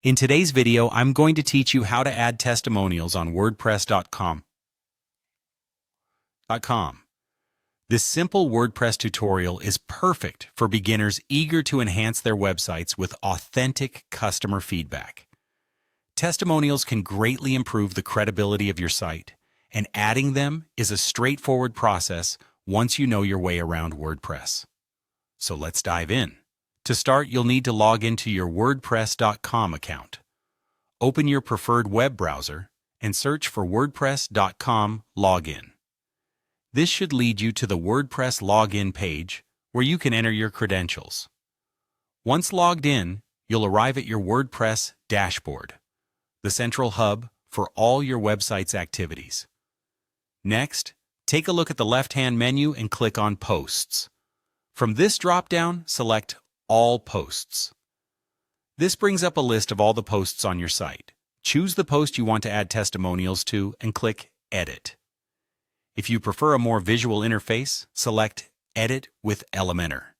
In today's video, I'm going to teach you how to add testimonials on WordPress.com. This simple WordPress tutorial is perfect for beginners eager to enhance their websites with authentic customer feedback. Testimonials can greatly improve the credibility of your site, and adding them is a straightforward process once you know your way around WordPress. So let's dive in. To start, you'll need to log into your WordPress.com account. Open your preferred web browser and search for WordPress.com login. This should lead you to the WordPress login page where you can enter your credentials. Once logged in, you'll arrive at your WordPress dashboard, the central hub for all your website's activities. Next, take a look at the left-hand menu and click on Posts. From this drop-down, select All Posts. This brings up a list of all the posts on your site. Choose the post you want to add testimonials to and click Edit. If you prefer a more visual interface, select Edit with Elementor.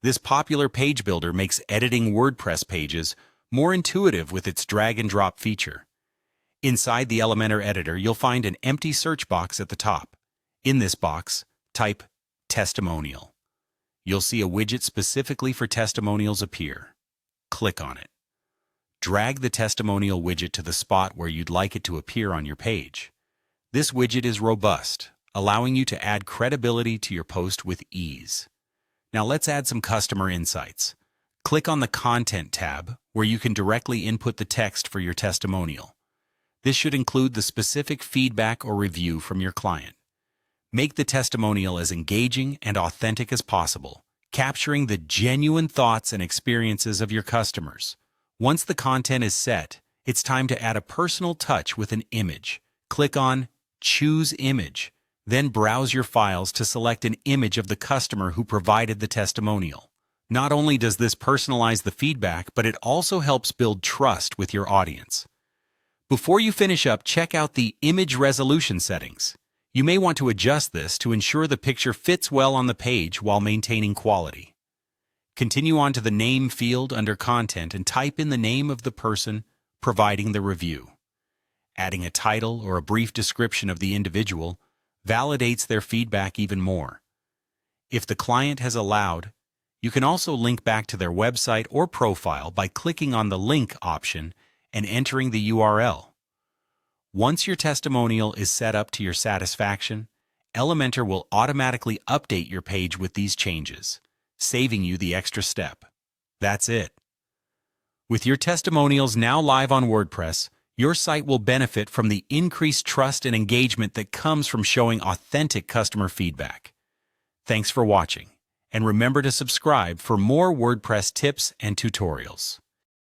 This popular page builder makes editing WordPress pages more intuitive with its drag-and-drop feature. Inside the Elementor editor, you'll find an empty search box at the top. In this box, type Testimonial. You'll see a widget specifically for testimonials appear. Click on it. Drag the testimonial widget to the spot where you'd like it to appear on your page. This widget is robust, allowing you to add credibility to your post with ease. Now let's add some customer insights. Click on the Content tab, where you can directly input the text for your testimonial. This should include the specific feedback or review from your client. Make the testimonial as engaging and authentic as possible, capturing the genuine thoughts and experiences of your customers. Once the content is set, it's time to add a personal touch with an image. Click on Choose Image, then browse your files to select an image of the customer who provided the testimonial. Not only does this personalize the feedback, but it also helps build trust with your audience. Before you finish up, check out the image resolution settings. You may want to adjust this to ensure the picture fits well on the page while maintaining quality. Continue on to the Name field under Content and type in the name of the person providing the review. Adding a title or a brief description of the individual validates their feedback even more. If the client has allowed, you can also link back to their website or profile by clicking on the Link option and entering the URL. Once your testimonial is set up to your satisfaction, Elementor will automatically update your page with these changes, saving you the extra step. That's it. With your testimonials now live on WordPress, your site will benefit from the increased trust and engagement that comes from showing authentic customer feedback. Thanks for watching, and remember to subscribe for more WordPress tips and tutorials.